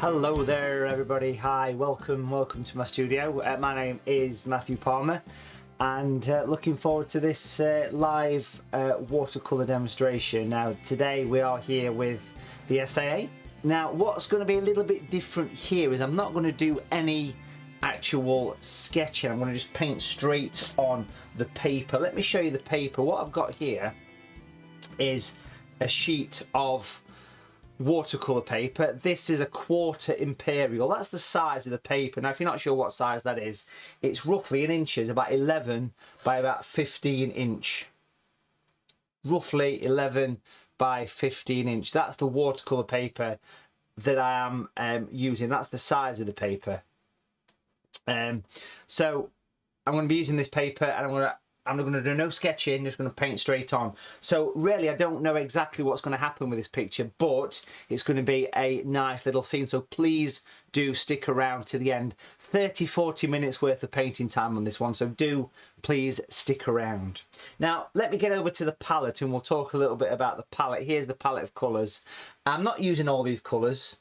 Hello there everybody, hi, welcome to my studio. My name is Matthew Palmer and looking forward to this live watercolour demonstration. Now today we are here with the SAA. Now what's going to be a little bit different here is I'm not going to do any actual sketching, I'm going to just paint straight on the paper. Let me show you the paper. What I've got here is a sheet of watercolor paper. This is a 1/4 imperial. That's the size of the paper. Now if you're not sure what size that is, it's roughly in inches, about 11 by about 15 inch. Roughly 11 by 15 inch. That's the watercolor paper that I am using. That's the size of the paper. So I'm going to be using this paper and I'm not going to do no sketching, just going to paint straight on. So really I don't know exactly what's going to happen with this picture, but it's going to be a nice little scene, so please do stick around to the end. 30-40 minutes worth of painting time on this one, so do please stick around. Now let me get over to the palette and we'll talk a little bit about the palette. Here's the palette of colours. I'm not using all these colours.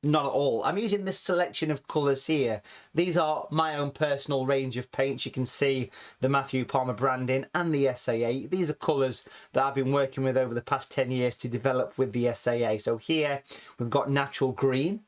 Not at all. I'm using this selection of colours here. These are my own personal range of paints. You can see the Matthew Palmer branding and the SAA. These are colours that I've been working with over the past 10 years to develop with the SAA. So here we've got natural green.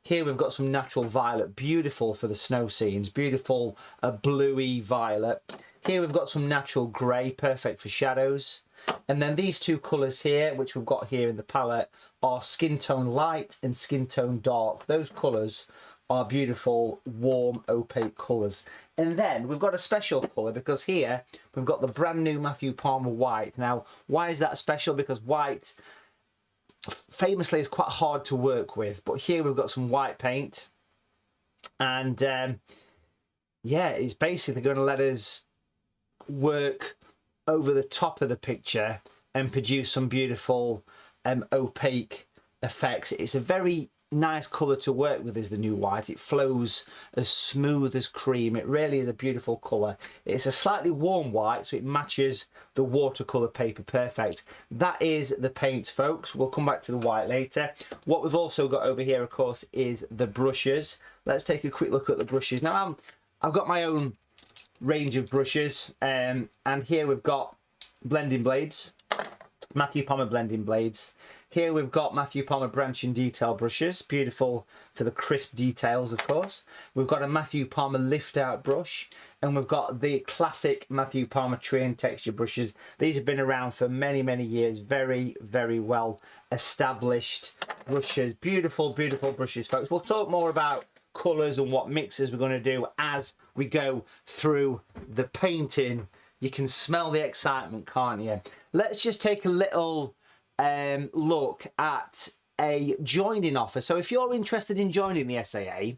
Here we've got some natural violet, beautiful for the snow scenes, beautiful bluey violet. Here we've got some natural grey, perfect for shadows. And then these two colours here, which we've got here in the palette, are skin tone light and skin tone dark. Those colours are beautiful, warm, opaque colours. And then we've got a special colour because here we've got the brand new Matthew Palmer white. Now, why is that special? Because white famously is quite hard to work with, but here we've got some white paint. And yeah, it's basically going to let us work over the top of the picture and produce some beautiful opaque effects. It's a very nice colour to work with, is the new white. It flows as smooth as cream. It really is a beautiful colour. It's a slightly warm white, so it matches the watercolour paper perfect. That is the paint, folks. We'll come back to the white later. What we've also got over here, of course, is the brushes. Let's take a quick look at the brushes. Now I've got my own range of brushes, and here we've got blending blades, Matthew Palmer blending blades. Here we've got Matthew Palmer branch and detail brushes, beautiful for the crisp details, of course. We've got a Matthew Palmer lift out brush, and we've got the classic Matthew Palmer tree and texture brushes. These have been around for many years, very well established brushes. Beautiful brushes, folks. We'll talk more about colours and what mixes we're going to do as we go through the painting. You can smell the excitement, can't you? Let's just take a little look at a joining offer. So if you're interested in joining the SAA,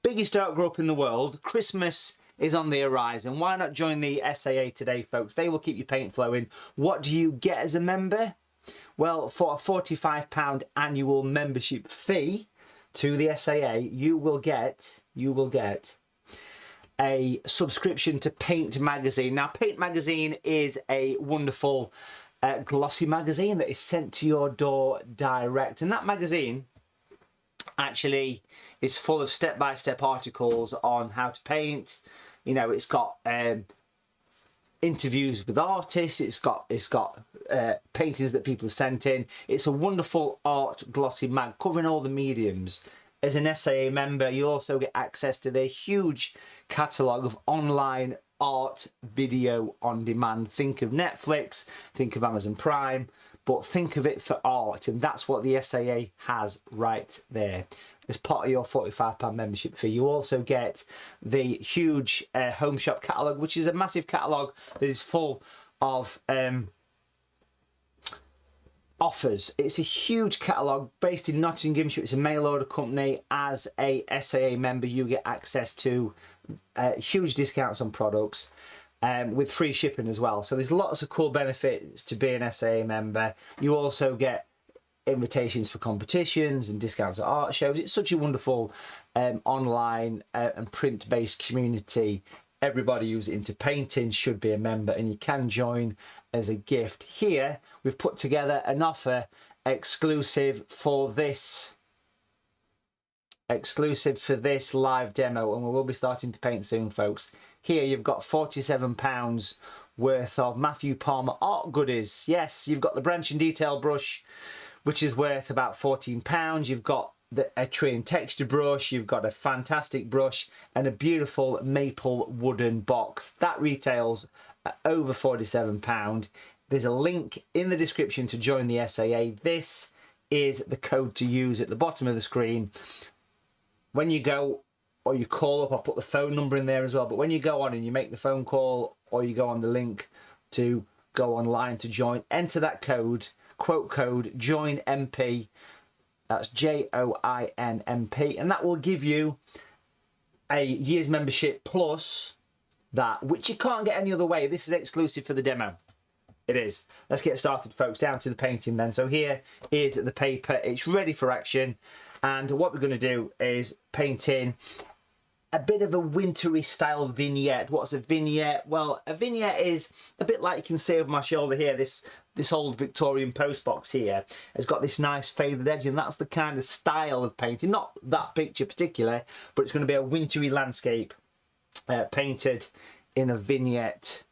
biggest art group in the world, Christmas is on the horizon. Why not join the SAA today, folks? They will keep your paint flowing. What do you get as a member? Well, for a £45 annual membership fee to the SAA, you will get a subscription to Paint magazine. Now, Paint magazine is a wonderful glossy magazine that is sent to your door direct, and that magazine actually is full of step-by-step articles on how to paint. You know, it's got interviews with artists, it's got paintings that people have sent in. It's a wonderful art glossy mag covering all the mediums. As an SAA member, you'll also get access to their huge catalogue of online art video on demand. Think of Netflix, think of Amazon Prime, but think of it for art, and that's what the SAA has right there. As part of your £45 membership fee, you also get the huge home shop catalogue, which is a massive catalogue that is full of offers. It's a huge catalogue based in Nottinghamshire. It's a mail order company. As a SAA member, you get access to huge discounts on products with free shipping as well. So there's lots of cool benefits to being an SAA member. You also get invitations for competitions and discounts at art shows. It's such a wonderful online and print-based community. Everybody who's into painting should be a member, and you can join as a gift. Here we've put together an offer exclusive for this exclusive for this live demo, and we will be starting to paint soon, folks. Here you've got £47 worth of Matthew Palmer art goodies. Yes, you've got the branch and detail brush, which is worth about £14. You've got a tree and texture brush, you've got a fantastic brush, and a beautiful maple wooden box. That retails at over £47. There's a link in the description to join the SAA. This is the code to use at the bottom of the screen. When you go or you call up, I'll put the phone number in there as well, but when you go on and you make the phone call or you go on the link to go online to join, enter that code, quote code JOIN MP, that's JOINMP, and that will give you a year's membership plus that, which you can't get any other way. This is exclusive for the demo. It is. Let's get started, folks. Down to the painting then. So here is the paper. It's ready for action. And what we're going to do is paint in a bit of a wintry style vignette. What's a vignette? Well, a vignette is a bit like you can see over my shoulder here. This old Victorian postbox here has got this nice faded edge, and that's the kind of style of painting. Not that picture particularly, but it's going to be a wintry landscape painted in a vignette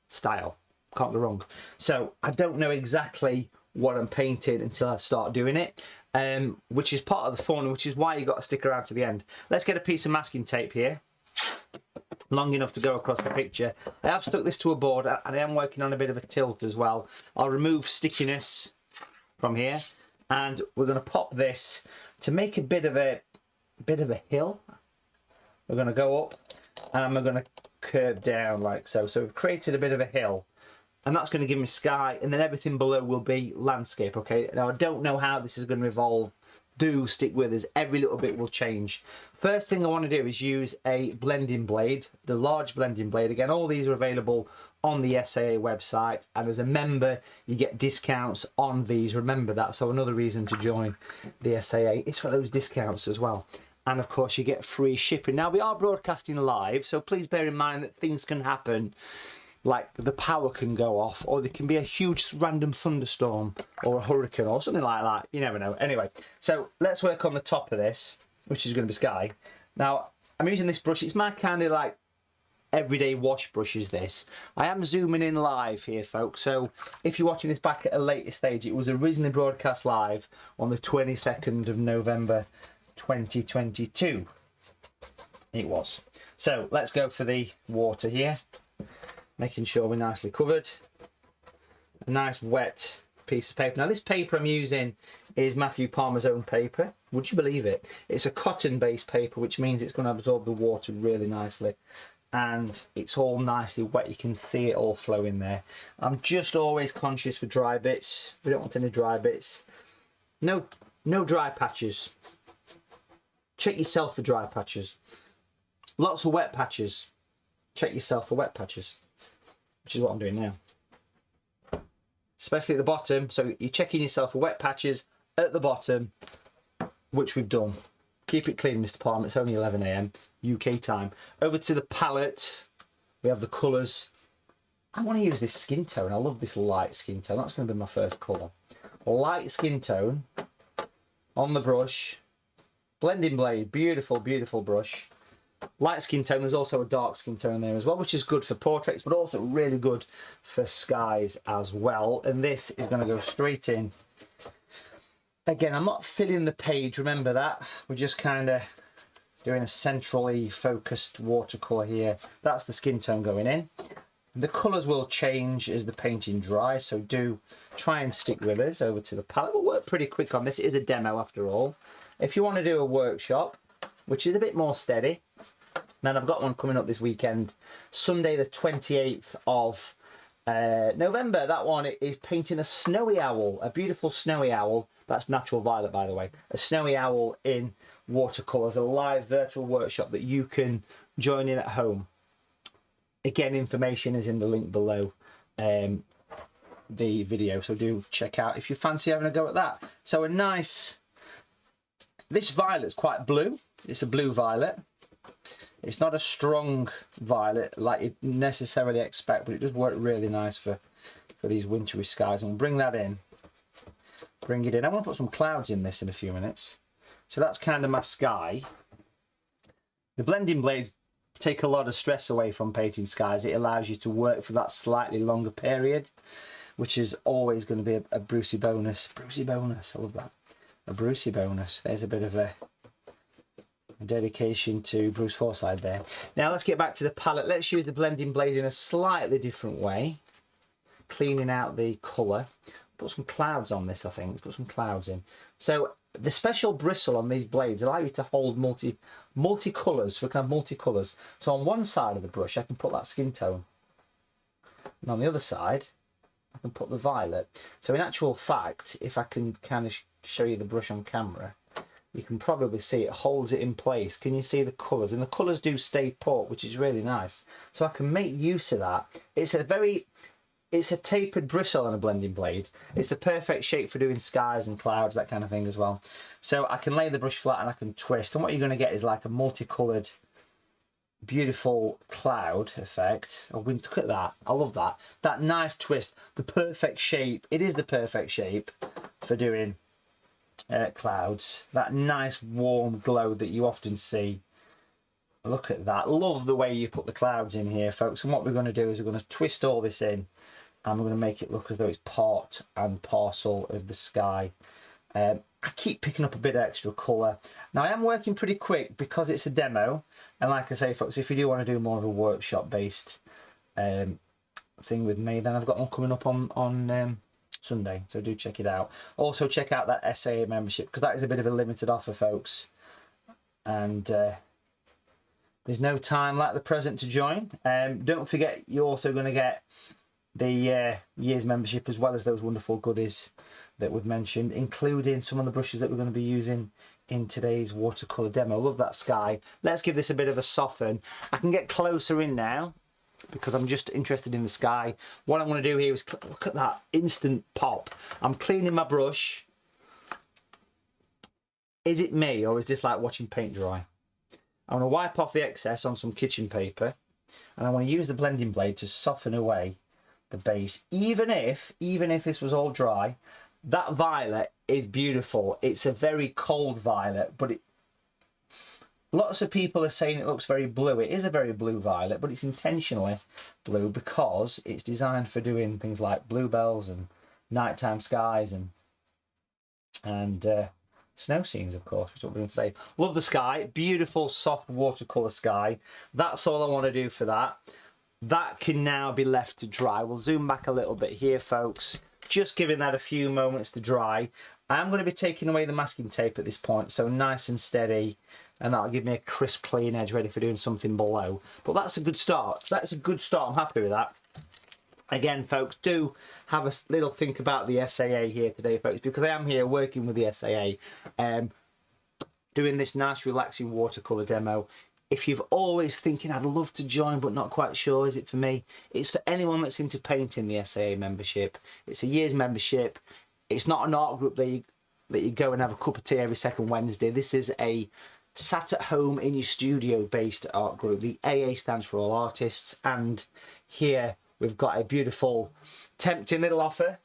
style. Can't go wrong. So I don't know exactly what I'm painting until I start doing it, which is part of the fun, which is why you got to stick around to the end. Let's get a piece of masking tape here, long enough to go across the picture. I have stuck this to a board, and I am working on a bit of a tilt as well. I'll remove stickiness from here, and we're going to pop this to make a bit of a hill. We're going to go up, and we're going to curve down like so. So we've created a bit of a hill, and that's going to give me sky, and then everything below will be landscape. Okay, now I don't know how this is going to evolve. Do stick with us, every little bit will change. First thing I want to do is use a blending blade, the large blending blade. Again, all these are available on the SAA website, and as a member you get discounts on these. Remember that. So another reason to join the SAA is for those discounts as well. And of course you get free shipping. Now we are broadcasting live, so please bear in mind that things can happen, like the power can go off, or there can be a huge random thunderstorm or a hurricane or something like that. You never know. Anyway, so let's work on the top of this, which is going to be sky. Now I'm using this brush. It's my kind of like everyday wash brush is this. I am zooming in live here, folks, so if you're watching this back at a later stage, it was originally broadcast live on the 22nd of November 2022. It was. So let's go for the water here, making sure we're nicely covered. A nice wet piece of paper. Now this paper I'm using is Matthew Palmer's own paper. Would you believe it? It's a cotton based paper, which means it's going to absorb the water really nicely, and it's all nicely wet. You can see it all flow in there. I'm just always conscious for dry bits. We don't want any dry bits. No dry patches. Check yourself for dry patches. Lots of wet patches. Check yourself for wet patches, which is what I'm doing now, especially at the bottom. So you're checking yourself for wet patches at the bottom, which we've done. Keep it clean, Mr. Palmer. It's only 11 AM UK time. Over to the palette, we have the colours. I want to use this skin tone. I love this light skin tone. That's going to be my first colour. Light skin tone on the brush. Blending blade, beautiful, beautiful brush. Light skin tone. There's also a dark skin tone there as well, which is good for portraits, but also really good for skies as well. And this is going to go straight in. Again, I'm not filling the page, remember that. We're just kind of doing a centrally focused watercolour here. That's the skin tone going in. The colours will change as the painting dries, so do try and stick with us. Over to the palette. We'll work pretty quick on this. It is a demo after all. If you want to do a workshop, which is a bit more steady, then I've got one coming up this weekend, Sunday the 28th of November. That one is painting a snowy owl, a beautiful snowy owl. That's natural violet, by the way. A snowy owl in watercolours, a live virtual workshop that you can join in at home. Again, information is in the link below the video, so do check out if you fancy having a go at that. So a nice, this violet's quite blue. It's a blue violet. It's not a strong violet like you'd necessarily expect, but it does work really nice for these wintry skies. And we'll bring that in. Bring it in. I want to put some clouds in this in a few minutes. So that's kind of my sky. The blending blades take a lot of stress away from painting skies. It allows you to work for that slightly longer period, which is always going to be a Brucey bonus. Brucey bonus, I love that. A Brucey bonus. There's a bit of a dedication to Bruce Forsyth there. Now let's get back to the palette. Let's use the blending blade in a slightly different way, cleaning out the colour. Put some clouds on this, I think. Let's put some clouds in. So the special bristle on these blades allow you to hold multi-colours, so we can have multi-colours. So on one side of the brush I can put that skin tone, and on the other side I can put the violet. So in actual fact, if I can kind of show you the brush on camera, you can probably see it holds it in place. Can you see the colours? And the colours do stay put, which is really nice. So I can make use of that. It's a tapered bristle on a blending blade. It's the perfect shape for doing skies and clouds, that kind of thing as well. So I can lay the brush flat and I can twist, and what you're going to get is like a multicoloured, beautiful cloud effect. Oh, look at that. I love that. That nice twist, the perfect shape. It is the perfect shape for doing clouds. That nice warm glow that you often see. Look at that. Love the way you put the clouds in here, folks. And what we're going to do is we're going to twist all this in, and we're going to make it look as though it's part and parcel of the sky. I keep picking up a bit of extra colour. Now I am working pretty quick because it's a demo, and like I say, folks, if you do want to do more of a workshop based thing with me, then I've got one coming up on Sunday, so do check it out. Also check out that SAA membership, because that is a bit of a limited offer, folks, and there's no time like the present to join. Don't forget, you're also going to get the year's membership, as well as those wonderful goodies that we've mentioned, including some of the brushes that we're going to be using in today's watercolour demo. Love that sky. Let's give this a bit of a soften. I can get closer in now because I'm just interested in the sky. What I'm going to do here is look at that instant pop. I'm cleaning my brush. Is it me, or is this like watching paint dry? I'm going to wipe off the excess on some kitchen paper, and I want to use the blending blade to soften away the base. Even if this was all dry, that violet is beautiful. It's a very cold violet, but lots of people are saying it looks very blue. It is a very blue violet, but it's intentionally blue because it's designed for doing things like bluebells and nighttime skies and snow scenes, of course, which is what we're doing today. Love the sky. Beautiful, soft watercolour sky. That's all I want to do for that. That can now be left to dry. We'll zoom back a little bit here, folks. Just giving that a few moments to dry. I'm going to be taking away the masking tape at this point, so nice and steady, and that'll give me a crisp, clean edge ready for doing something below. But that's a good start. That's a good start. I'm happy with that. Again, folks, do have a little think about the SAA here today, folks, because I am here working with the SAA, doing this nice, relaxing watercolour demo. If you've always thinking, I'd love to join but not quite sure, is it for me? It's for anyone that's into painting, the SAA membership. It's a year's membership. It's not an art group that you go and have a cup of tea every second Wednesday. This is a sat at home in your studio based art group. The AA stands for all artists, and here we've got a beautiful tempting little offer.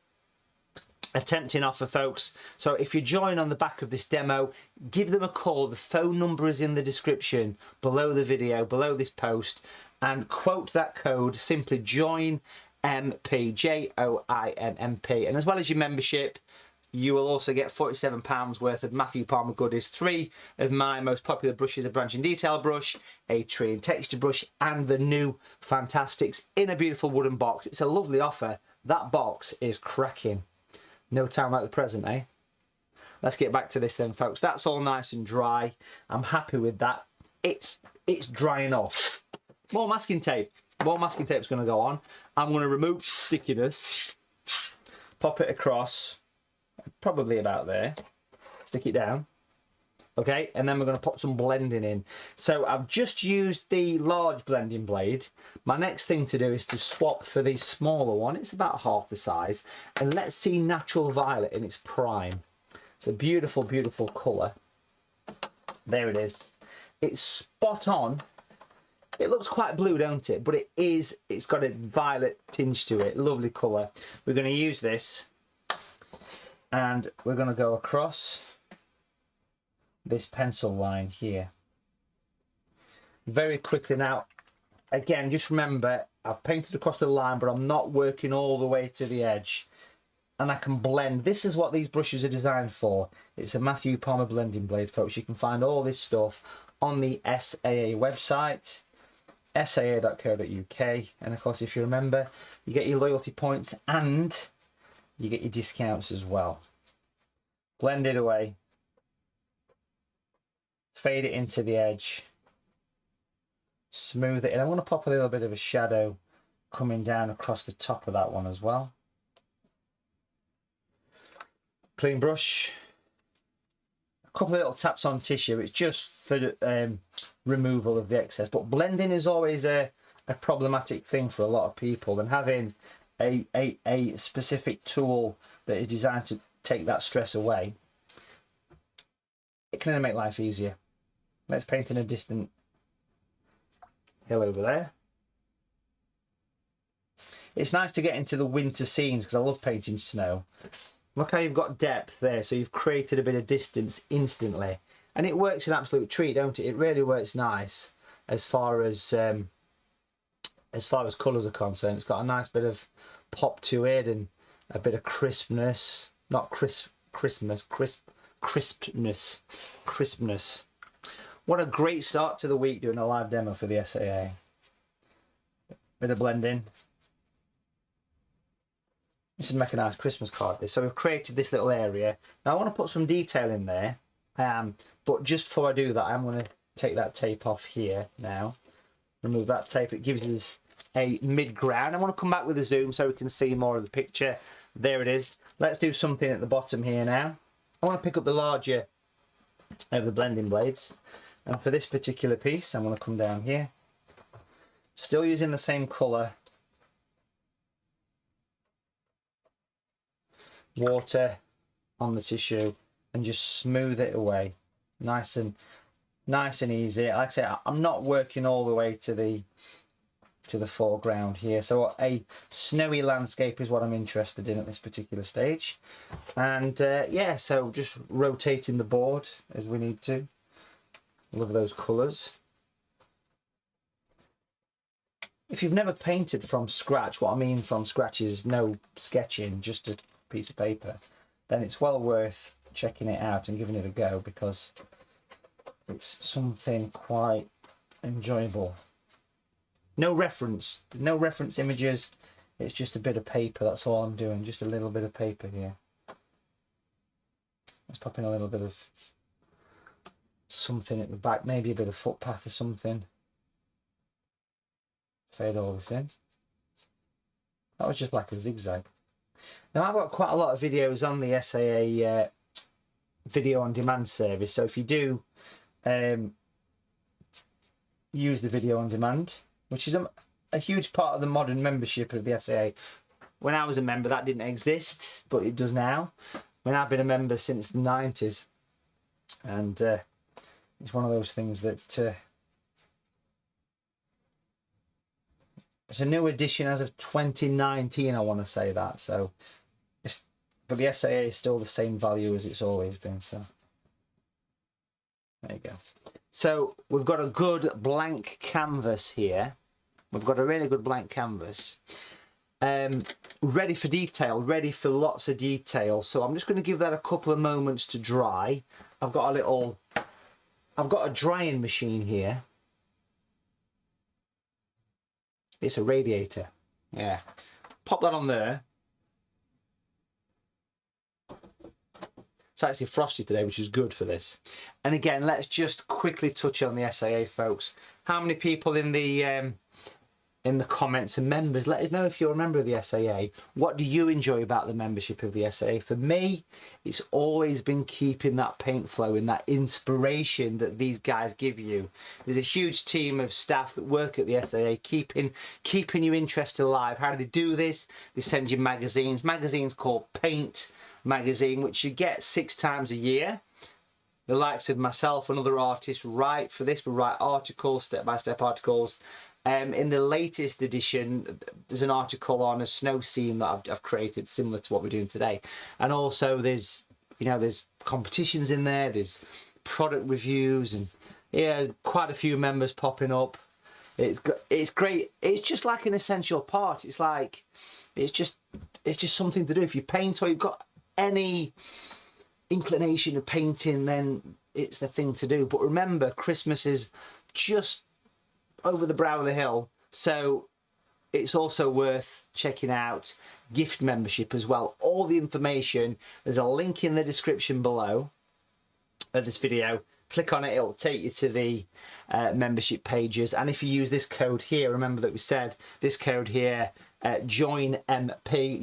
A tempting offer, folks. So if you join on the back of this demo, give them a call. The phone number is in the description below the video, below this post, and quote that code, simply join MP, JOINMP. And as well as your membership, you will also get £47 worth of Matthew Palmer goodies. 3 of my most popular brushes, a branch and detail brush, a tree and texture brush, and the new Fantastics in a beautiful wooden box. It's a lovely offer. That box is cracking. No time like the present, eh? Let's get back to this then, folks. That's all nice and dry. I'm happy with that. It's drying off. More masking tape. More masking tape's going to go on. I'm going to remove stickiness. Pop it across. Probably about there. Stick it down. Okay, and then we're going to pop some blending in. So I've just used the large blending blade. My next thing to do is to swap for the smaller one. It's about half the size. And let's see natural violet in its prime. It's a beautiful, beautiful colour. There it is. It's spot on. It looks quite blue, don't it? But it's got a violet tinge to it. Lovely colour. We're going to use this, and we're going to go across this pencil line here very quickly. Now, again, just remember, I've painted across the line, but I'm not working all the way to the edge. And I can blend. This is what these brushes are designed for. It's a Matthew Palmer blending blade, folks. You can find all this stuff on the SAA website, saa.co.uk. And of course, if you remember, you get your loyalty points and you get your discounts as well. Blend it away. Fade it into the edge. Smooth it. And I want to pop a little bit of a shadow coming down across the top of that one as well. Clean brush, a couple of little taps on tissue. It's just for removal of the excess, but blending is always a problematic thing for a lot of people, and having a specific tool that is designed to take that stress away, it can only make life easier. Let's paint in a distant hill over there. It's nice to get into the winter scenes because I love painting snow. Look how you've got depth there, so you've created a bit of distance instantly, and it works an absolute treat, don't it? It really works nice as far as colours are concerned. It's got a nice bit of pop to it and a bit of crispness, not crispness. What a great start to the week doing a live demo for the SAA. Bit of blending. This would make a nice Christmas card. So we've created this little area. Now I want to put some detail in there, but just before I do that, I'm going to take that tape off here now. Remove that tape. It gives us a mid-ground. I want to come back with a zoom so we can see more of the picture. There it is. Let's do something at the bottom here now. I want to pick up the larger of the blending blades, and for this particular piece I'm going to come down here, still using the same colour, water on the tissue, and just smooth it away nice and easy. Like I say, I'm not working all the way to the foreground here, so a snowy landscape is what I'm interested in at this particular stage. And yeah, so just rotating the board as we need to. Love those colours. If you've never painted from scratch, what I mean from scratch is no sketching, just a piece of paper, then it's well worth checking it out and giving it a go, because it's something quite enjoyable. No reference images, it's just a bit of paper. That's all I'm doing, just a little bit of paper here. Let's pop in a little bit of something at the back, maybe a bit of footpath or something. Fade all this in. That was just like a zigzag. Now I've got quite a lot of videos on the SAA video on demand service, so if you do use the video on demand, which is a huge part of the modern membership of the SAA. When I was a member that didn't exist, but it does now. When I've been a member since the 90s, and it's one of those things that it's a new edition as of 2019, I want to say that. So, but the SAA is still the same value as it's always been. So, there you go. So we've got a good blank canvas here. We've got a really good blank canvas. Ready for detail, ready for lots of detail. So I'm just going to give that a couple of moments to dry. I've got a drying machine here. It's a radiator. Yeah. Pop that on there. It's actually frosty today, which is good for this. And again, let's just quickly touch on the SAA, folks. How many people in the comments are members? Let us know if you're a member of the SAA. What do you enjoy about the membership of the SAA? For me, it's always been keeping that paint flow and that inspiration that these guys give you. There's a huge team of staff that work at the SAA, keeping your interest alive. How do they do this? They send you magazines called Paint Magazine, which you get 6 times a year. The likes of myself and other artists write for this. We write articles, step-by-step articles. In the latest edition, there's an article on a snow scene that I've created, similar to what we're doing today. And also there's competitions in there. There's product reviews, and yeah, quite a few members popping up. It's great. It's just like an essential part. It's like it's just something to do. If you paint or you've got any inclination of painting, then it's the thing to do. But remember, Christmas is just over the brow of the hill, so it's also worth checking out gift membership as well. All the information, there's a link in the description below of this video. Click on it, it'll take you to the membership pages, and if you use this code here, remember that we said this code here, join MP,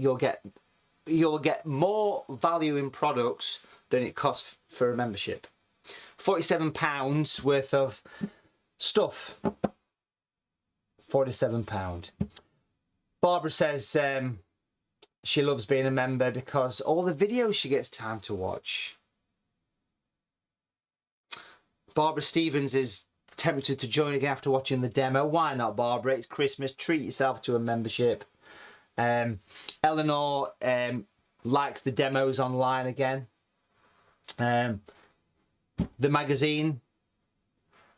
you'll get more value in products than it costs for a membership. £47 worth of stuff. £47. Barbara says she loves being a member because all the videos she gets time to watch. Barbara Stevens is tempted to join again after watching the demo. Why not, Barbara? It's Christmas. Treat yourself to a membership. Eleanor likes the demos online again. The magazine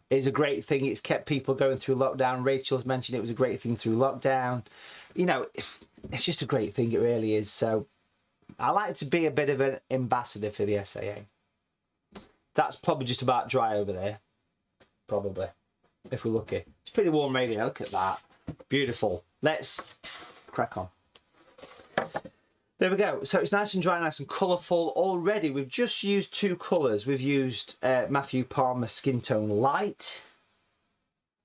is a great thing. It's kept people going through lockdown. Rachel's mentioned it was a great thing through lockdown. You know, it's just a great thing. It really is. So I like to be a bit of an ambassador for the SAA. That's probably just about dry over there. Probably, if we're lucky. It's pretty warm radio. Look at that. Beautiful. Let's crack on. There we go. So it's nice and dry, nice and colourful already. We've just used two colours. We've used Matthew Palmer Skin Tone Light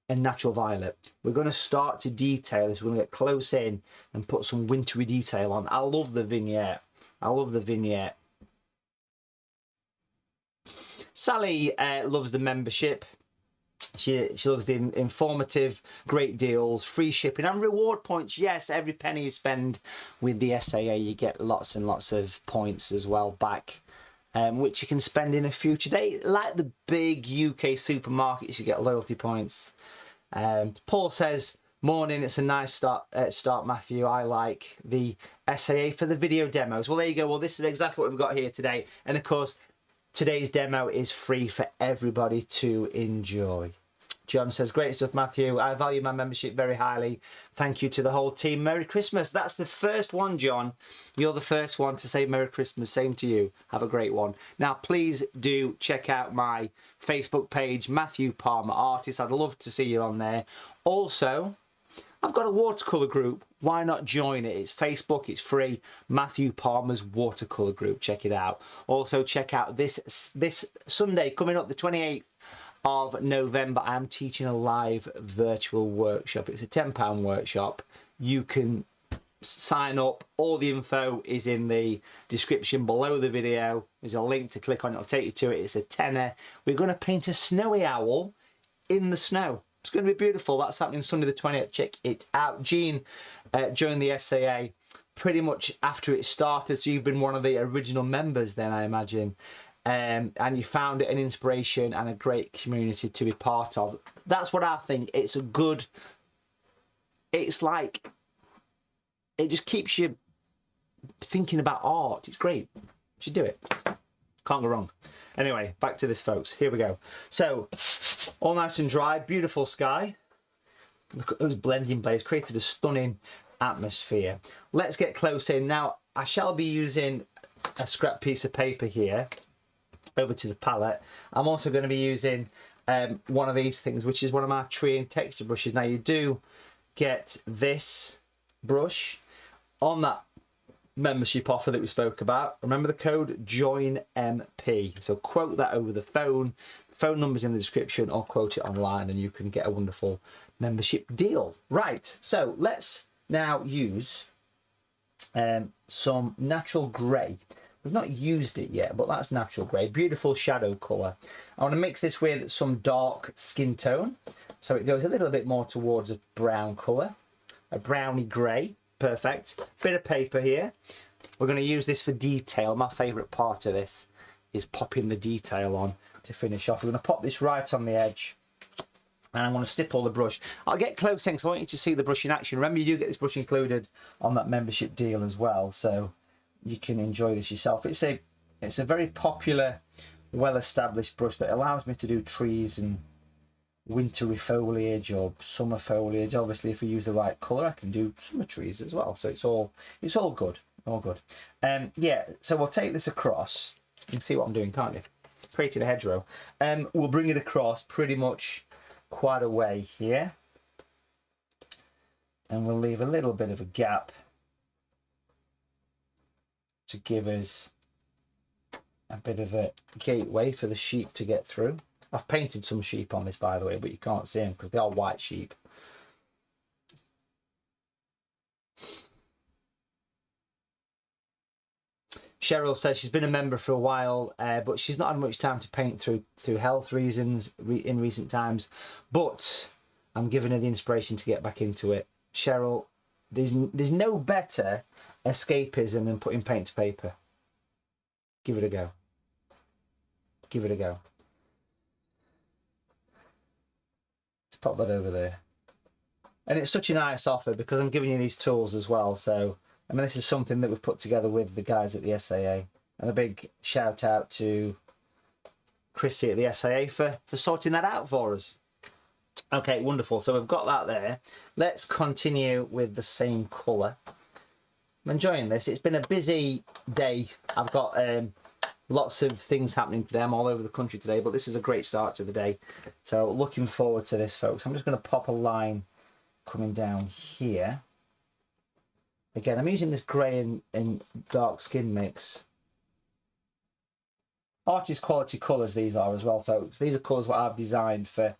and Natural Violet. We're going to start to detail this. We're going to get close in and put some wintry detail on. I love the vignette. I love the vignette. Sally loves the membership. She loves the informative, great deals, free shipping and reward points. Yes, every penny you spend with the SAA, you get lots and lots of points as well back, which you can spend in a future day. Like the big UK supermarkets, you get loyalty points. Paul says, morning, it's a nice start, Matthew. I like the SAA for the video demos. Well, there you go. Well, this is exactly what we've got here today. And of course, today's demo is free for everybody to enjoy. John says, great stuff, Matthew. I value my membership very highly. Thank you to the whole team. Merry Christmas. That's the first one, John. You're the first one to say Merry Christmas. Same to you. Have a great one. Now, please do check out my Facebook page, Matthew Palmer Artist. I'd love to see you on there. Also, I've got a watercolour group. Why not join it? It's Facebook, it's free. Matthew Palmer's watercolour group. Check it out. Also, check out this Sunday coming up, the 28th of November. I'm teaching a live virtual workshop. It's a £10 workshop. You can sign up. All the info is in the description below the video. There's a link to click on. It'll take you to it. It's a tenner. We're going to paint a snowy owl in the snow. It's going to be beautiful. That's happening Sunday the 20th. Check it out. Jean joined the SAA pretty much after it started, so you've been one of the original members then, I imagine. And you found it an inspiration and a great community to be part of. That's what I think. It's a good... It's like... It just keeps you thinking about art. It's great. You should do it. Can't go wrong. Anyway, back to this, folks. Here we go. So, all nice and dry. Beautiful sky. Look at those blending blades. Created a stunning atmosphere. Let's get close in. Now, I shall be using a scrap piece of paper here over to the palette. I'm also going to be using one of these things, which is one of my tree and texture brushes. Now, you do get this brush on that membership offer that we spoke about. Remember the code JOINMP. So quote that over the phone. Phone number's in the description, or quote it online and you can get a wonderful membership deal. Right, so let's now use some natural grey. We've not used it yet, but that's natural grey. Beautiful shadow colour. I want to mix this with some dark skin tone, so it goes a little bit more towards a brown colour, a browny grey. Perfect. Bit of paper here. We're going to use this for detail. My favourite part of this is popping the detail on to finish off. We're going to pop this right on the edge, and I'm going to stipple the brush. I'll get close in because I want you to see the brush in action. Remember, you do get this brush included on that membership deal as well, so you can enjoy this yourself. It's a very popular well-established brush that allows me to do trees and wintry foliage or summer foliage. Obviously, if we use the right colour, I can do summer trees as well. So it's all good, all good. Yeah. So we'll take this across. You can see what I'm doing, can't you? Creating a hedgerow. We'll bring it across pretty much quite a way here, and we'll leave a little bit of a gap to give us a bit of a gateway for the sheep to get through. I've painted some sheep on this, by the way, but you can't see them because they are white sheep. Cheryl says she's been a member for a while, but she's not had much time to paint through health reasons in recent times. But I'm giving her the inspiration to get back into it. Cheryl, there's no better escapism than putting paint to paper. Give it a go. Give it a go. Let's pop that over there. And it's such a nice offer because I'm giving you these tools as well. So, I mean, this is something that we've put together with the guys at the SAA. And a big shout out to Chrissy at the SAA for sorting that out for us. Okay, wonderful. So we've got that there. Let's continue with the same colour. I'm enjoying this. It's been a busy day. I've got lots of things happening today. I'm all over the country today, but this is a great start to the day. So looking forward to this, folks. I'm just going to pop a line coming down here. Again, I'm using this grey and dark skin mix. Artist quality colours these are as well, folks. These are colours what I've designed for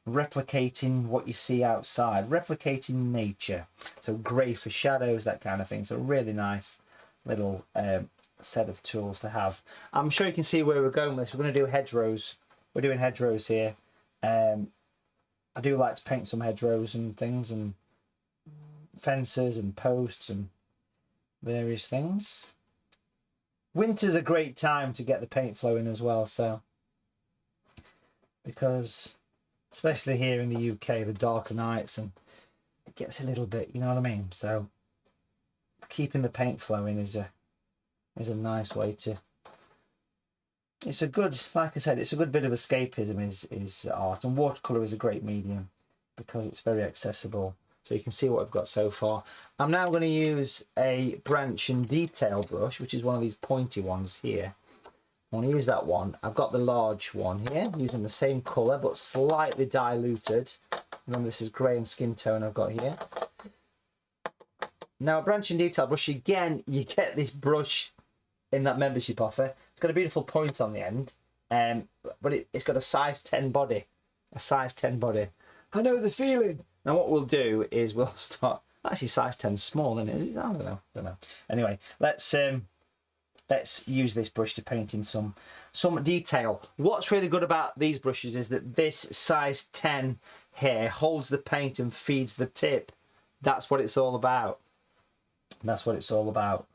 replicating what you see outside, replicating nature. So grey for shadows, that kind of thing. So really nice little set of tools to have. I'm sure you can see where we're going with this. We're going to do hedgerows. We're doing hedgerows here. I do like to paint some hedgerows and things, and fences and posts and various things. Winter's a great time to get the paint flowing as well, so because especially here in the UK, the darker nights, and it gets a little bit, you know what I mean? So keeping the paint flowing is a nice way to. It's a good, like I said, it's a good bit of escapism is art, and watercolour is a great medium because it's very accessible. So you can see what I've got so far. I'm now going to use a branch and detail brush, which is one of these pointy ones here. I want to use that one. I've got the large one here, using the same colour but slightly diluted. Remember, this is grey and skin tone I've got here. Now, a branch and detail brush, again, you get this brush in that membership offer. It's got a beautiful point on the end, but it's got a size 10 body. A size 10 body. I know the feeling. Now what we'll do is we'll start. Actually, size 10 small, isn't it? I don't know. Anyway, let's use this brush to paint in some detail. What's really good about these brushes is that this size 10 here holds the paint and feeds the tip. That's what it's all about. That's what it's all about.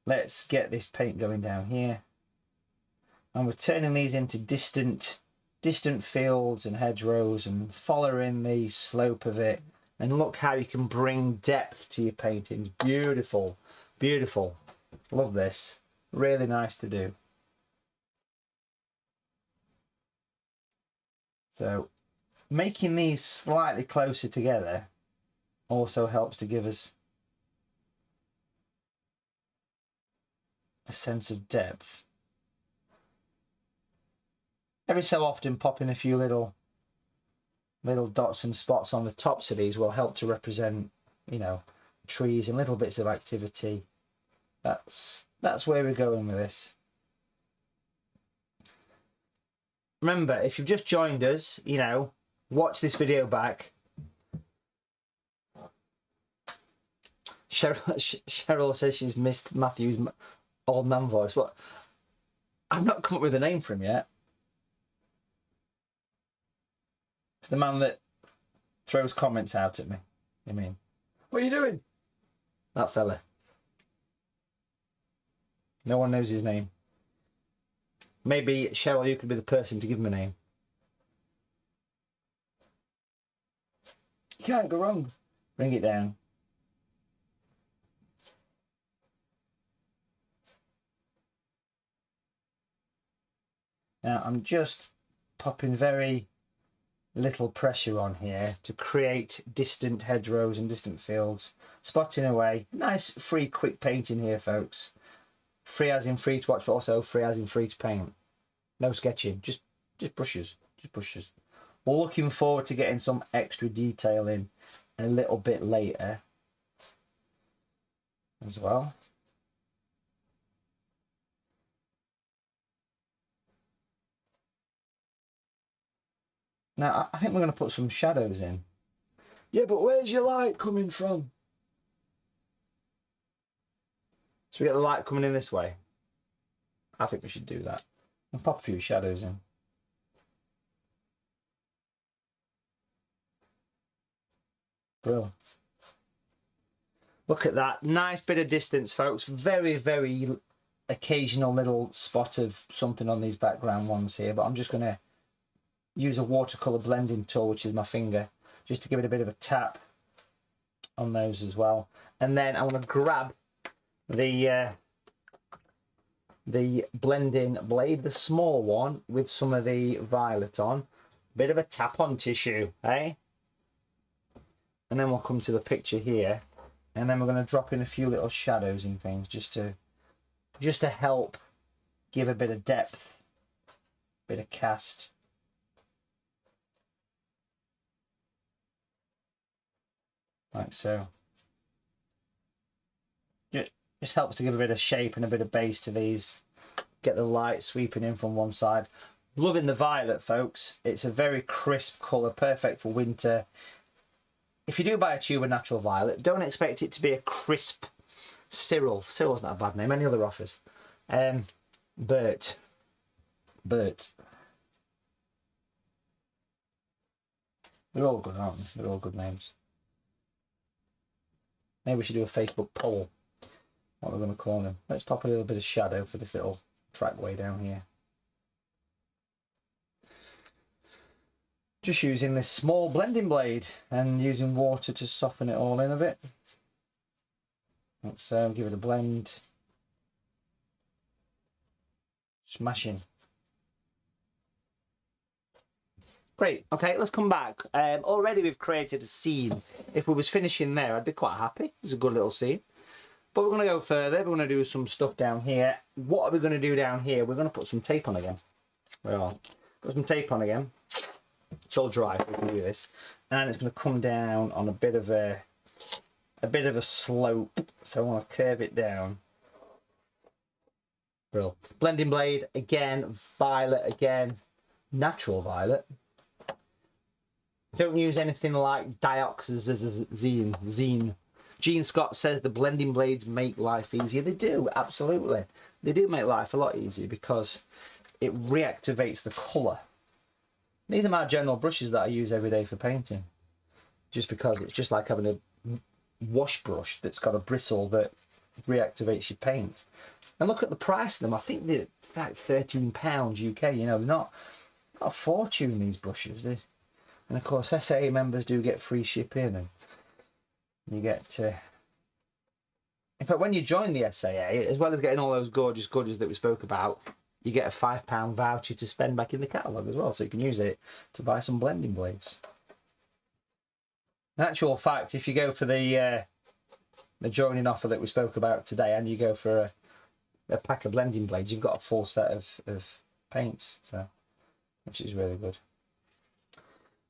Let's get this paint going down here, and we're turning these into distant fields and hedgerows and following the slope of it. And look how you can bring depth to your paintings. Beautiful, beautiful. Love this. Really nice to do. So making these slightly closer together also helps to give us a sense of depth. Every so often popping a few little dots and spots on the tops of these will help to represent, you know, trees and little bits of activity. That's where we're going with this. Remember, if you've just joined us, you know, watch this video back. Cheryl says she's missed Matthew's old man voice. What? I've not come up with a name for him yet. It's the man that throws comments out at me. I mean, what are you doing? That fella. No one knows his name. Maybe, Cheryl, you could be the person to give him a name. You can't go wrong. Bring it down. Now I'm just popping very little pressure on here to create distant hedgerows and distant fields, spotting away. Nice free quick painting here, folks. Free as in free to watch, but also free as in free to paint. No sketching, just brushes, just brushes. We're looking forward to getting some extra detail in a little bit later as well. Now I think we're going to put some shadows in. Yeah, but where's your light coming from? So we get the light coming in this way. I think we should do that. And pop a few shadows in. Brilliant. Look at that. Nice bit of distance, folks. Very, very occasional little spot of something on these background ones here. But I'm just going to use a watercolour blending tool, which is my finger, just to give it a bit of a tap on those as well. And then I want to grab the blending blade, the small one, with some of the violet on. Bit of a tap on tissue, eh? And then we'll come to the picture here, and then we're going to drop in a few little shadows and things just to help give a bit of depth, bit of cast. Like so. Just helps to give a bit of shape and a bit of base to these. Get the light sweeping in from one side. Loving the violet, folks. It's a very crisp colour, perfect for winter. If you do buy a tube of natural violet, don't expect it to be a crisp Cyril. Cyril's not a bad name. Any other offers? Bert. They're all good, aren't they? They're all good names. Maybe we should do a Facebook poll. What we're going to call them. Let's pop a little bit of shadow for this little trackway down here. Just using this small blending blade and using water to soften it all in a bit. Let's give it a blend. Smashing. Great. Okay, let's come back. Already we've created a scene. If we was finishing there, I'd be quite happy. It was a good little scene. But we're going to go further. We're going to do some stuff down here. What are we going to do down here? We're going to put some tape on again. Well, put some tape on again. It's all dry. We can do this, and it's going to come down on a bit of a slope. So I want to curve it down. Brill. Blending blade again. Violet again. Natural violet. Don't use anything like dioxazine. Gene Scott says the blending blades make life easier. They do, absolutely. They do make life a lot easier because it reactivates the colour. These are my general brushes that I use every day for painting. Just because it's just like having a wash brush that's got a bristle that reactivates your paint. And look at the price of them. I think they're like £13 UK. You know, they're not a fortune, these brushes. And of course, SAA members do get free shipping, and you get to... In fact, when you join the SAA, as well as getting all those gorgeous goodies that we spoke about, you get a £5 voucher to spend back in the catalogue as well, so you can use it to buy some blending blades. In actual fact, if you go for the joining offer that we spoke about today, and you go for a pack of blending blades, you've got a full set of paints, so which is really good.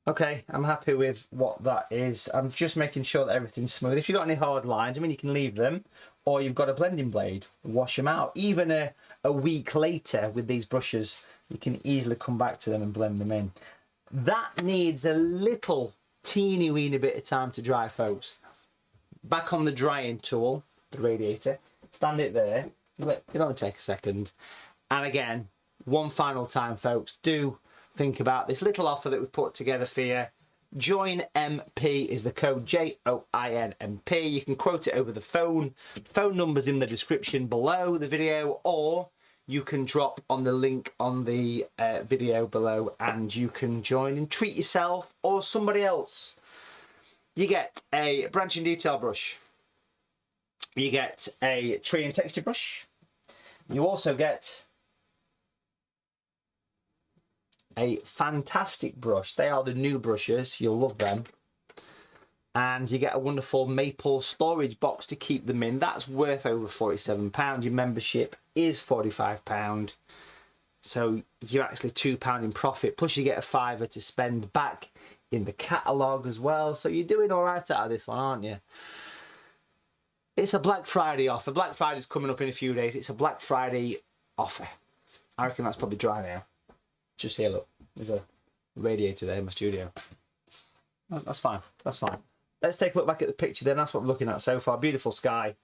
Okay, I'm happy with what that is. I'm just making sure that everything's smooth. If you've got any hard lines, I mean, you can leave them, or you've got a blending blade, wash them out. Even a week later with these brushes, you can easily come back to them and blend them in. That needs a little teeny weeny bit of time to dry, folks. Back on the drying tool, the radiator, stand it there. It'll only take a second. And again, one final time, folks, do think about this little offer that we've put together for you. Join MP is the code, JOINMP. You can quote it over the phone. Phone number's in the description below the video, or you can drop on the link on the video below and you can join and treat yourself or somebody else. You get a branch and detail brush. You get a tree and texture brush. You also get a fantastic brush. They are the new brushes, you'll love them. And you get a wonderful maple storage box to keep them in. That's worth over £47. Your membership is £45. So you're actually £2 in profit, plus you get a £5 to spend back in the catalogue as well. So you're doing all right out of this one, aren't you? It's a Black Friday offer. Black Friday's coming up in a few days. It's a Black Friday offer. I reckon that's probably dry now. Just here, look. There's a radiator there in my studio. That's fine. That's fine. Let's take a look back at the picture then. That's what we're looking at so far. Beautiful sky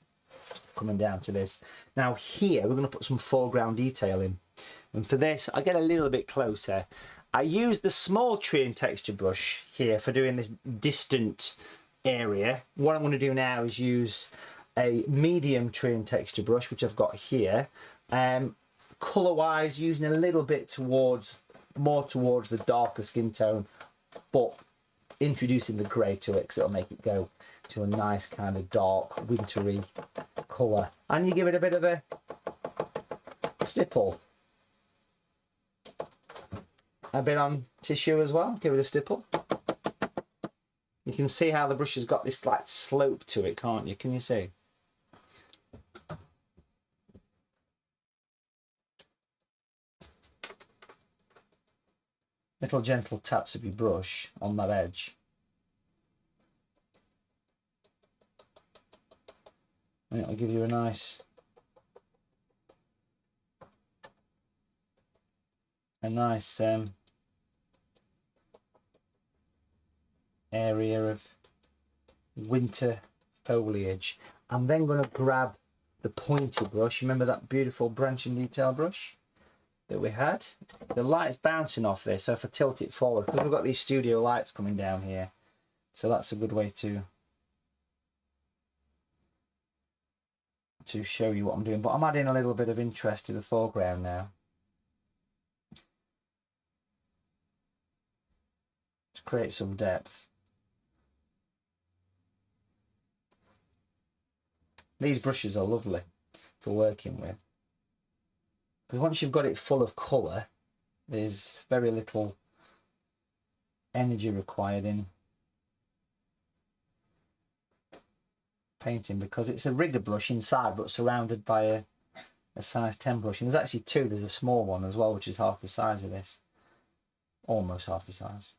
coming down to this. Now here, we're going to put some foreground detail in. And for this, I get a little bit closer. I use the small tree and texture brush here for doing this distant area. What I'm going to do now is use a medium tree and texture brush, which I've got here. Colour wise, using a little bit more towards the darker skin tone, but introducing the grey to it because it'll make it go to a nice kind of dark wintry colour. And you give it a bit of a stipple. A bit on tissue as well, give it a stipple. You can see how the brush has got this like slope to it, can't you? Can you see? Little gentle taps of your brush on that edge. And it'll give you a nice area of winter foliage. I'm then going to grab the pointy brush. Remember that beautiful branching detail brush that we had? The light's bouncing off this, so if I tilt it forward, because we've got these studio lights coming down here, so that's a good way to show you what I'm doing. But I'm adding a little bit of interest to the foreground now to create some depth. These brushes are lovely for working with, because once you've got it full of colour, there's very little energy required in painting, because it's a rigger brush inside but surrounded by a size 10 brush. And there's actually two. There's a small one as well, which is half the size of this. Almost half the size.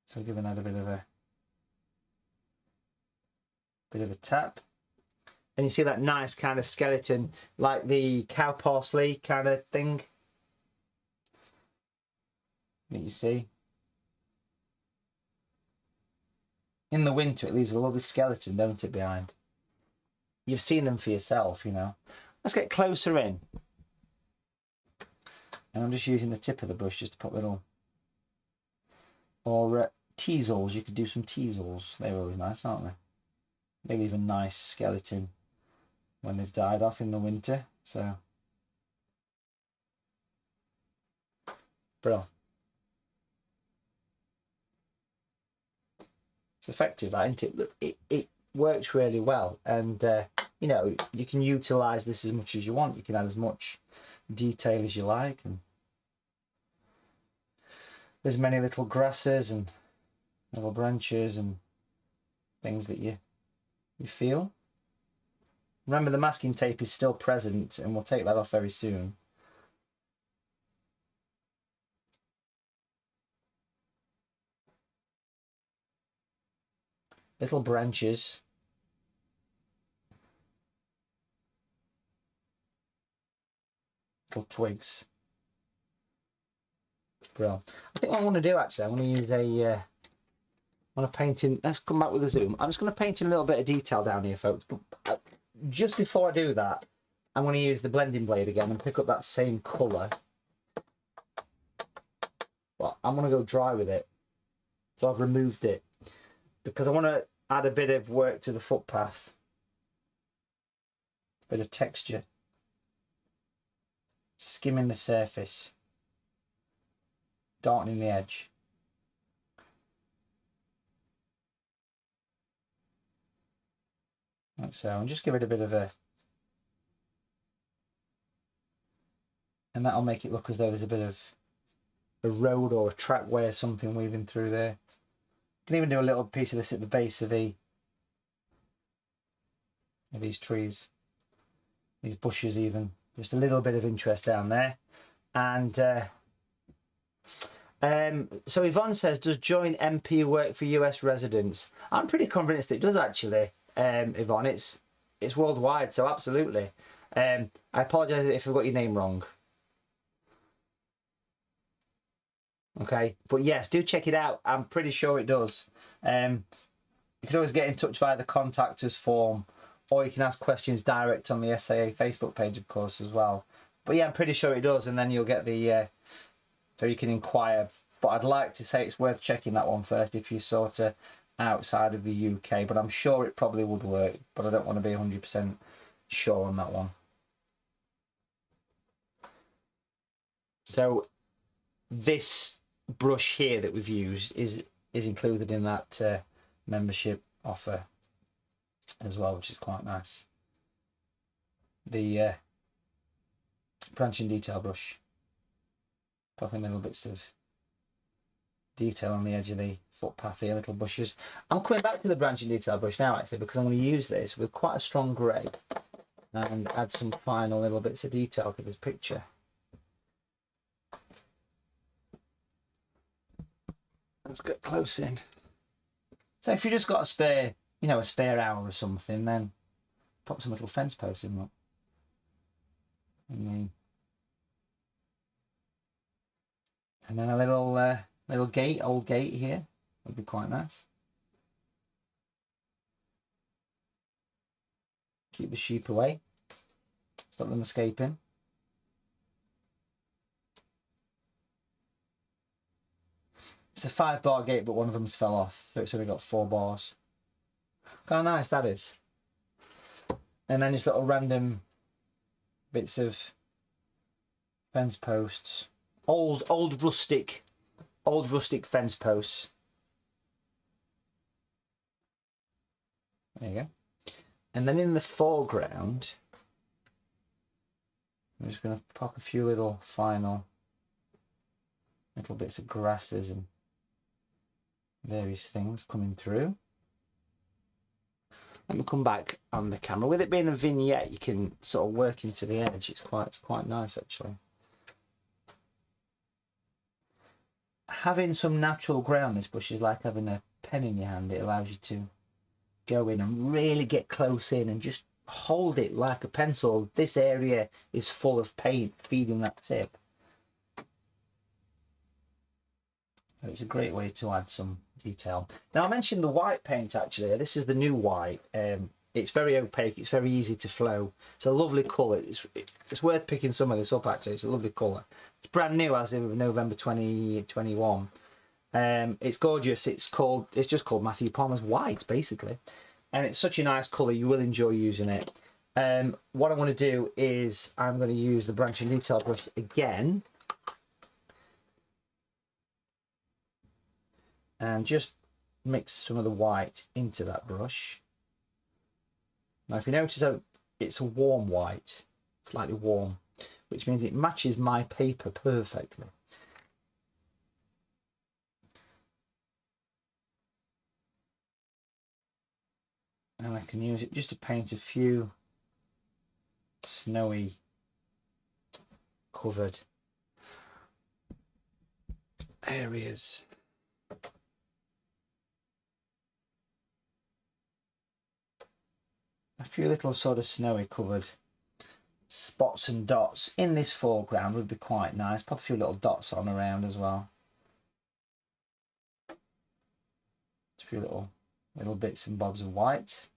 So giving that a bit of a tap. And you see that nice kind of skeleton, like the cow parsley kind of thing that you see. In the winter, it leaves a lovely skeleton, don't it, behind? You've seen them for yourself, you know. Let's get closer in. And I'm just using the tip of the brush just to put little, or teasels. You could do some teasels. They're always nice, aren't they? They leave a nice skeleton when they've died off in the winter. So, brilliant. It's effective, that, isn't it? Look, it works really well, and you know, you can utilize this as much as you want. You can add as much detail as you like, and there's many little grasses and little branches and things that you feel. Remember, the masking tape is still present, and we'll take that off very soon. Little branches. Little twigs. Brilliant. I think what I want to do, actually, I want to use I want to paint in, let's come back with a zoom. I'm just going to paint in a little bit of detail down here, folks. But just before I do that, I'm going to use the blending blade again and pick up that same colour. But I'm going to go dry with it. So I've removed it, because I want to add a bit of work to the footpath. Bit of texture. Skimming the surface. Darkening the edge. like so, and just give it a bit of a, and that'll make it look as though there's a bit of a road or a trackway or something weaving through there. You can even do a little piece of this at the base of these trees, these bushes even, just a little bit of interest down there. And so Yvonne says, does joint MP work for US residents? I'm pretty convinced it does actually, Yvonne. It's worldwide, so absolutely. I apologise if I've got your name wrong. Okay, but yes, do check it out. I'm pretty sure it does. You can always get in touch via the contact us form, or you can ask questions direct on the SAA Facebook page, of course, as well. But yeah, I'm pretty sure it does, and then you'll get the so you can inquire. But I'd like to say it's worth checking that one first if you're sort of outside of the UK. But I'm sure it probably would work, but I don't want to be 100% sure on that one. So this brush here that we've used is included in that membership offer as well, which is quite nice. The branch and detail brush, popping little bits of detail on the edge of the footpath here, little bushes. I'm coming back to the branch and detail brush now actually, because I'm going to use this with quite a strong grey and add some final little bits of detail to this picture. Let's get close in. So if you just got a spare, you know, a spare hour or something, then pop some little fence posts in. Look. And then a little gate, old gate here would be quite nice. Keep the sheep away. Stop them escaping. It's a 5-bar gate, but one of them's fell off, so it's only got 4 bars. Look how nice that is. And then just little random bits of fence posts, old rustic fence posts. There you go. And then in the foreground, I'm just going to pop a few little final little bits of grasses and various things coming through. Let me come back on the camera. With it being a vignette, you can sort of work into the edge. It's quite nice actually. Having some natural grey on this brush is like having a pen in your hand. It allows you to go in and really get close in and just hold it like a pencil. This area is full of paint feeding that tip. So it's a great way to add some detail. Now I mentioned the white paint actually. This is the new white. It's very opaque. It's very easy to flow. It's a lovely colour. It's worth picking some of this up actually. It's a lovely colour. It's brand new as of November 2021. It's gorgeous. It's just called Matthew Palmer's White basically, and it's such a nice colour. You will enjoy using it. What I'm going to do is I'm going to use the branch and detail brush again. And just mix some of the white into that brush. Now if you notice how it's a warm white, slightly warm, which means it matches my paper perfectly. And I can use it just to paint a few snowy covered areas. A few little sort of snowy covered spots and dots in this foreground would be quite nice. Pop a few little dots on around as well. Just a few little bits and bobs of white.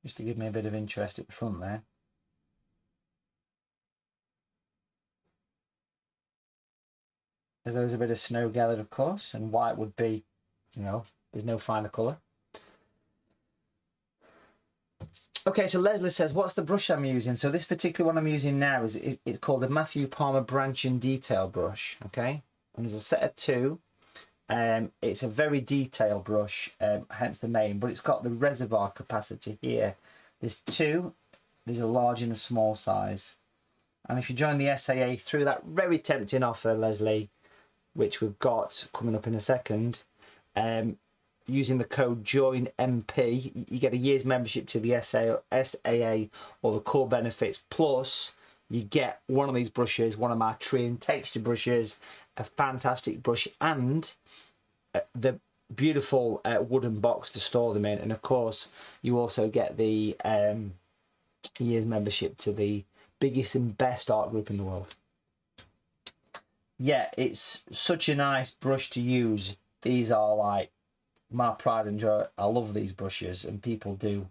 Just to give me a bit of interest at the front there. As there's a bit of snow gathered, of course, and white would be, you know, there's no finer colour. Okay, so Leslie says, what's the brush I'm using? So this particular one I'm using now is it's called the Matthew Palmer Branch and Detail brush, okay? And there's a set of 2, It's a very detailed brush, hence the name, but it's got the reservoir capacity here. There's two, there's a large and a small size. And if you join the SAA through that very tempting offer, Leslie, which we've got coming up in a second, using the code JOINMP, you get a year's membership to the SAA or the core benefits, plus you get one of these brushes, one of my trim texture brushes, a fantastic brush, and the beautiful wooden box to store them in. And of course, you also get the year's membership to the biggest and best art group in the world. Yeah, it's such a nice brush to use. These are like my pride and joy. I love these brushes, and people do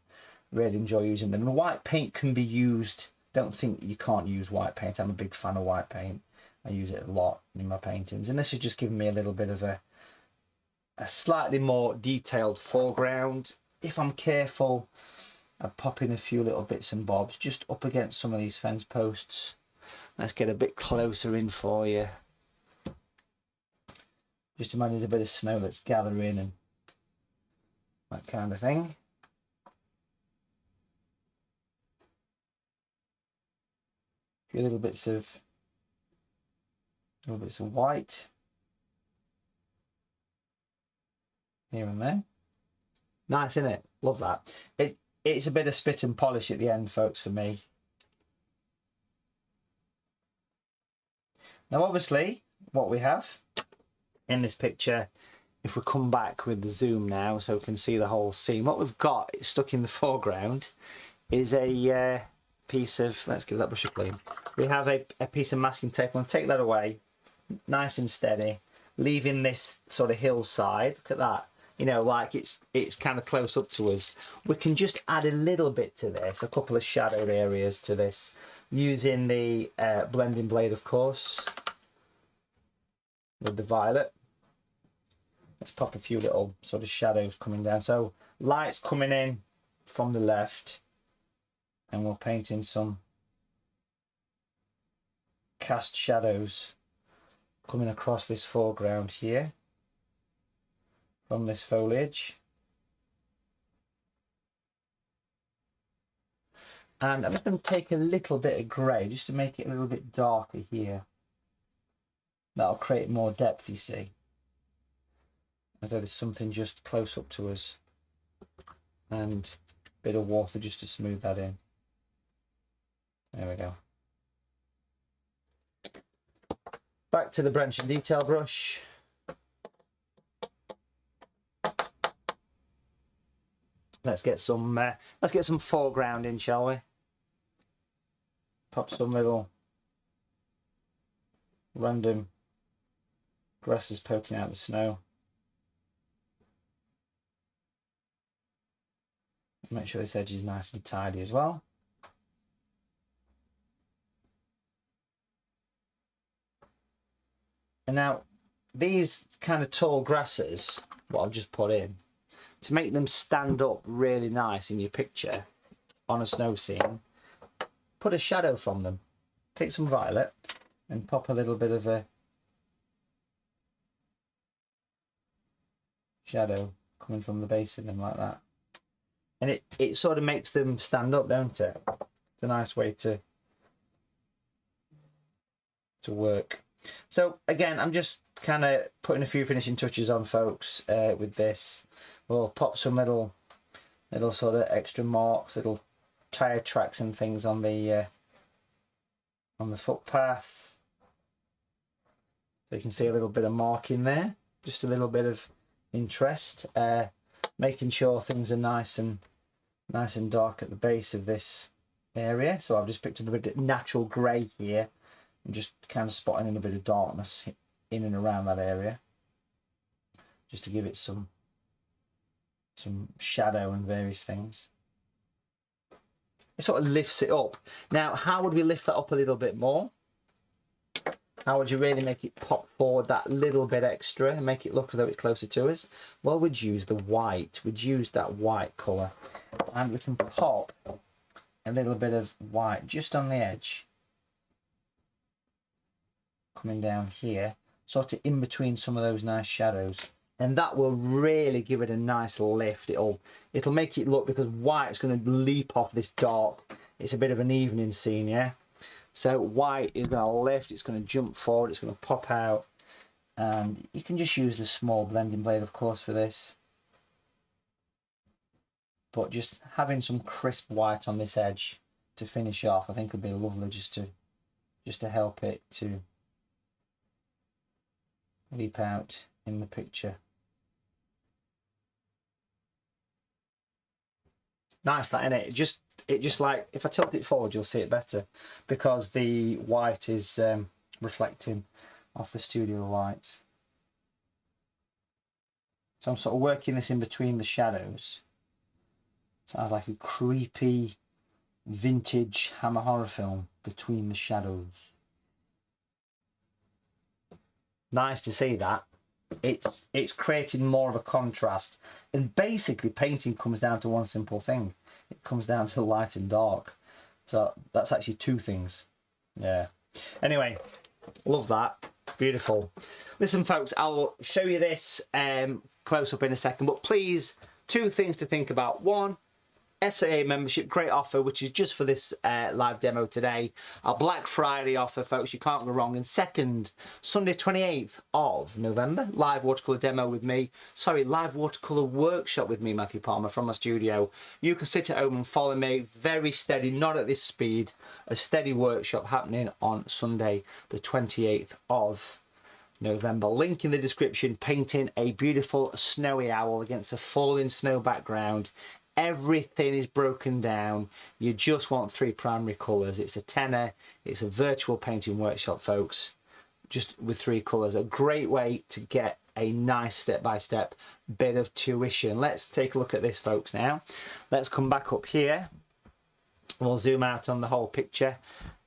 really enjoy using them. And white paint can be used. Don't think you can't use white paint. I'm a big fan of white paint. I use it a lot in my paintings, and this has just given me a little bit of a slightly more detailed foreground. If I'm careful, I'd pop in a few little bits and bobs just up against some of these fence posts. Let's get a bit closer in for you. Just imagine there's a bit of snow that's gathering and that kind of thing. A few little bits of white here and there. Nice, isn't it? Love that. It's a bit of spit and polish at the end, folks, for me. Now, obviously, what we have in this picture, if we come back with the zoom now so we can see the whole scene, what we've got stuck in the foreground is a piece of, let's give that brush a clean. We have a piece of masking tape. I'm going to take that away, nice and steady, leaving this sort of hillside. Look at that. You know, like it's kind of close up to us. We can just add a little bit to this, a couple of shadowed areas to this, using the blending blade, of course, with the violet. Let's pop a few little sort of shadows coming down. So light's coming in from the left, and we'll paint in some cast shadows coming across this foreground here from this foliage. And I'm just going to take a little bit of grey just to make it a little bit darker here. That'll create more depth, you see, as though there's something just close up to us, and a bit of water just to smooth that in. There we go. Back to the branch and detail brush. Let's get some foreground in, shall we? Pop some little random grasses poking out of the snow. Make sure this edge is nice and tidy as well. And now these kind of tall grasses, what I've just put in, to make them stand up really nice in your picture on a snow scene, put a shadow from them. Take some violet and pop a little bit of a shadow coming from the base of them like that. And it sort of makes them stand up, don't it? It's a nice way to work. So again, I'm just kind of putting a few finishing touches on, folks, with this. We'll pop some little sort of extra marks, little tire tracks and things on the footpath. So you can see a little bit of marking there, just a little bit of interest, making sure things are nice and dark at the base of this area. So I've just picked up a bit of natural grey here and just kind of spotting in a bit of darkness in and around that area, just to give it some shadow and various things. It sort of lifts it up. Now, how would we lift that up a little bit more? How would you really make it pop forward that little bit extra and make it look as though it's closer to us? Well, we'd use the white. We'd use that white colour, and we can pop a little bit of white just on the edge, coming down here, sort of in between some of those nice shadows. And that will really give it a nice lift. It'll make it look, because white's going to leap off this dark. It's a bit of an evening scene, yeah? So white is going to lift, it's going to jump forward, it's going to pop out. And you can just use the small blending blade, of course, for this. But just having some crisp white on this edge to finish off, I think would be lovely, just to help it to leap out in the picture. Nice, that, innit? It just like, if I tilt it forward, you'll see it better, because the white is reflecting off the studio lights. So I'm sort of working this in between the shadows. Sounds like a creepy vintage Hammer horror film between the shadows. Nice to see that. It's creating more of a contrast, and basically painting comes down to one simple thing. It comes down to light and dark. So that's actually two things. Yeah. Anyway, love that. Beautiful. Listen, folks, I'll show you this close up in a second, but please, two things to think about. One, SAA membership, great offer, which is just for this live demo today. Our Black Friday offer, folks, you can't go wrong. And second, Sunday 28th of November, live watercolour demo with me. Sorry, live watercolour workshop with me, Matthew Palmer, from my studio. You can sit at home and follow me, very steady, not at this speed. A steady workshop happening on Sunday the 28th of November. Link in the description. Painting a beautiful snowy owl against a falling snow background. Everything is broken down. You just want 3 primary colours. It's a tenner. It's a virtual painting workshop, folks, just with 3 colours. A great way to get a nice step-by-step bit of tuition. Let's take a look at this, folks, now. Let's come back up here. We'll zoom out on the whole picture,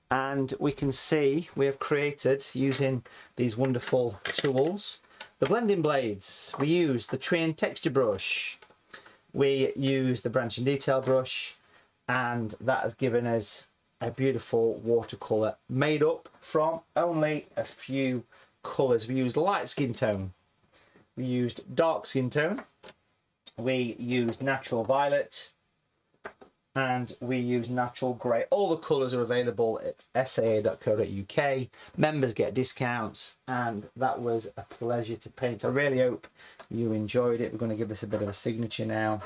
and we can see we have created, using these wonderful tools, the blending blades. We use the tree and texture brush. We use the branch and detail brush, and that has given us a beautiful watercolour made up from only a few colours. We used light skin tone, we used dark skin tone, we used natural violet, and we use natural grey. All the colours are available at saa.co.uk. Members get discounts, and that was a pleasure to paint. I really hope you enjoyed it. We're going to give this a bit of a signature now.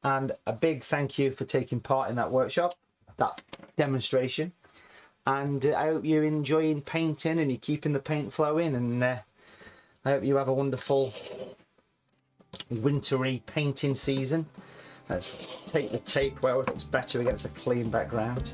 And a big thank you for taking part in that workshop, that demonstration. And I hope you're enjoying painting and you're keeping the paint flowing, and I hope you have a wonderful wintry painting season. Let's take the tape where it looks better against a clean background.